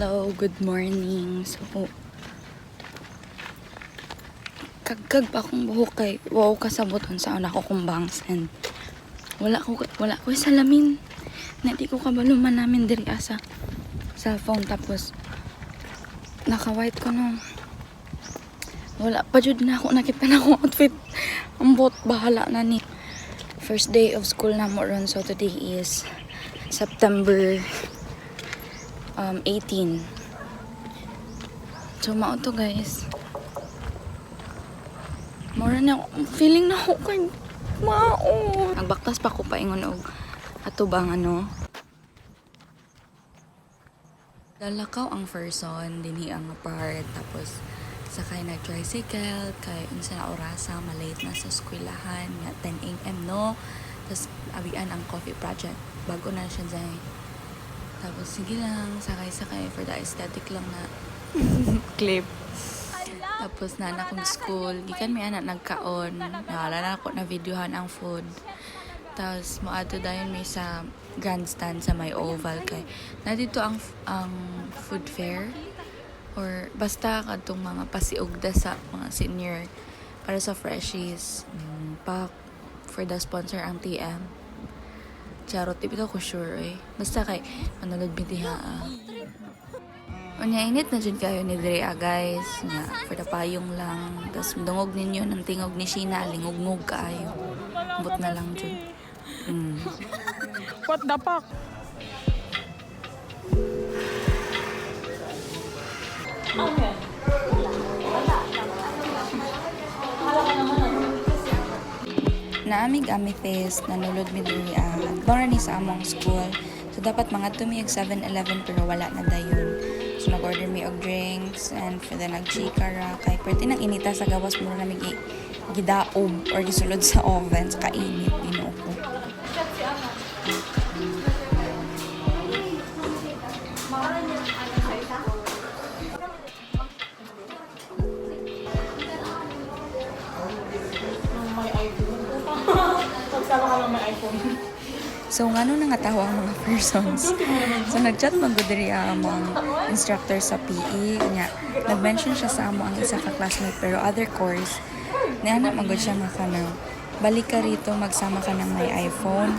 Hello, good morning. So, kagkag pa akong buhok kay wow kasaboton sa una ko kong bangs and wala ko salamin. Na di ko kabaluman namin diri asa cellphone tapos naka-white ko no. Wala pa jud na ako nakita na akong outfit. Ambot bahala na ni. First day of school na mo ron, so today is September 18. So mao to guys. Mura na feeling na ako kay mao. Nagbaktas pa ko paingon og ato bang ano. Lalakaw ang person dinhi ang part tapos sakay nag-tricycle kay unsa na orasa malate na sa eskwelahan nga 10 AM no. Tapos abian ang coffee project bago na siya dyan. Tapos sige lang sakay for the aesthetic lang na clip. Tapos na akong school gikan may anak nagkaon wala na ako na videohan ang food. Tapos moadto dayon may sa grandstand sa may oval kay na dito ang food fair or basta kadtong mga pasiugda sa mga senior para sa freshies pa for the sponsor ang TM charot di ko sure basta kay manulod bintiha unya init na dyan kayo ni Drea guys nga for the payong lang tas dungog ninyo ng tingog ni Sheena lingog-ngog kaayo but na lang dyan What the fuck? Okay. Naamig amethyst nanulod mi diri bawra ni sa among school so dapat mga tumiyag 7-Eleven pero wala na dayon so nag-order mi og drinks and for the nagchikara kay perti nang inita sa gawas mo na mi gidaob or gisulod sa oven sa kainit Ginoo ko. So ngano nangatawa ang mga persons. So nagchat man gud diri ang mga instructor sa PE nya nag-mention siya sa amo ang isa ka classmate pero other course niana man gud siya nga kanang balik ka rito magsama ka ng may iPhone.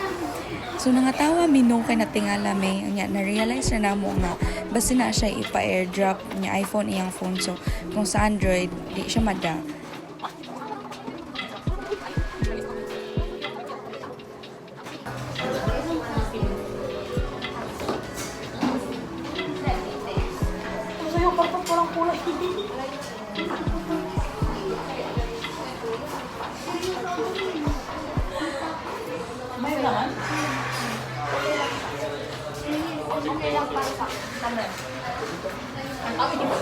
So nangatawa mino kay natingala may nya na-realize na namo nga basta na siya ipa-airdrop nya iPhone iyang phone so kung sa Android di siya mada. May naman? Okay lang para sa kanan. Ang kami di ba?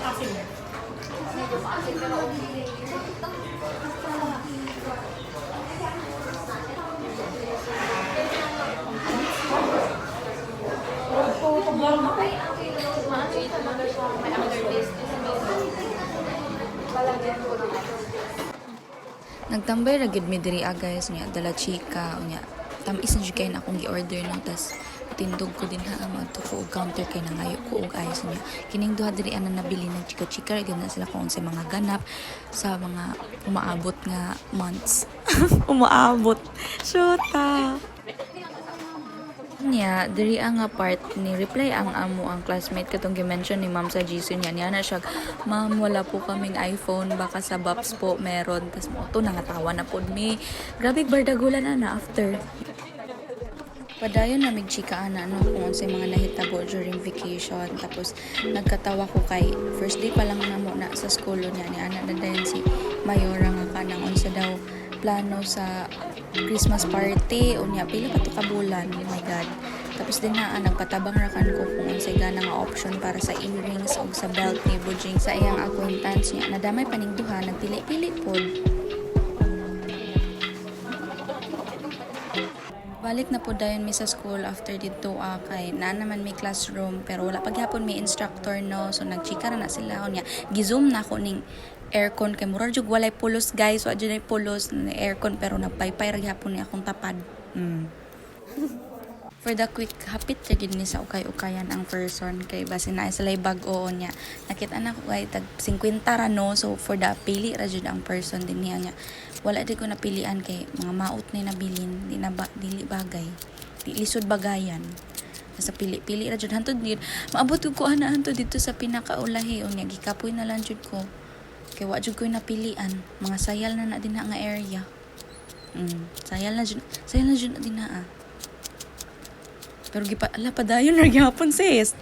Asin. Medyo maasin pero okay. Ay, okay. Maano ito mga siya. May another taste. Palagyan ko ng Nagtambay ra gid mi diri guys nya dala chika nya tamis na jud kay na akong gi-order no tas tindog ko din ha madto ko og counter kay nangayo ko og ice nya kining duha diri ana nabili ng chika gid na sila kung sa mga ganap sa mga umaabot nga months umaabot shota niya diri ang part ni reply ang amo ang classmate katong gi-mention ni ma'am sa GC niya na siya ma'am wala po kaming iPhone baka sa Baps po meron tas mo to nangatawa na pod mi grabe bardagulan na after padayon na mig chika ana no kung unsay mga nahitabo during vacation tapos nagkatawa ko kay first day pa lang namo na sa school niya ni ana na dayon si Mayora nga kanang unsa daw plano sa Christmas party unya pila ka to ka bulan oh my god tapos din na nagpatabang ra kan ko kung unsay gana nga option para sa earrings ug sa belt ni Bujing sa iyang acquaintance niya nadamay paning duha nagpili-pili pod balik na po dayon mi sa school after dito kay na naman may classroom pero wala pagyapon may instructor no so nagchika na sila unya gi-zoom na ko ning aircon kay murag jud walay pulos guys wa jud ay pulos na aircon pero nagpaypay ra gyapon ni akong tapad For the quick hapit ra gid ni sa ukay-ukayan ang person kay base na sa bag-o niya. Nakita na ko kay tag 50 ra no. So for the pili ra jud ang person din niya. Wala di ko napilian kay mga maot na nabilin, dili bagay. Di lisod bagayan. Sa pili-pili ra jud hantod gid. Maabot ko ana hantod dito sa pinakaulahi unya gikapoy na lang jud ko. Kay wa jud ko napilian. Mga sayal na din nga area. Sayal na jud na din na. Pero ala padayon ra gyapon sis.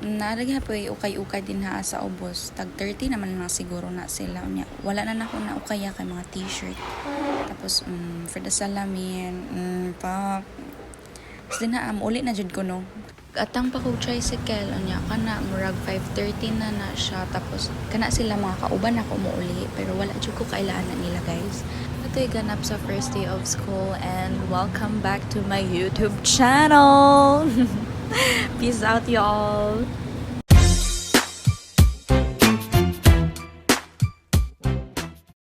Naragya po ukay-ukay din ha sa ubos. Tag 30 naman na siguro na sila. Wala na ako na ukaya kay mga t-shirt. Tapos for the salamin, pa. Tapos din na uli na jud ko no. Atang pa ko tricycle unya kana murag 5:30 na siya. Tapos kana sila mga kauban ako mo uli pero wala jud ko kailangan nila guys. Ito'y ganap sa first day of school and welcome back to my YouTube channel. Peace out y'all.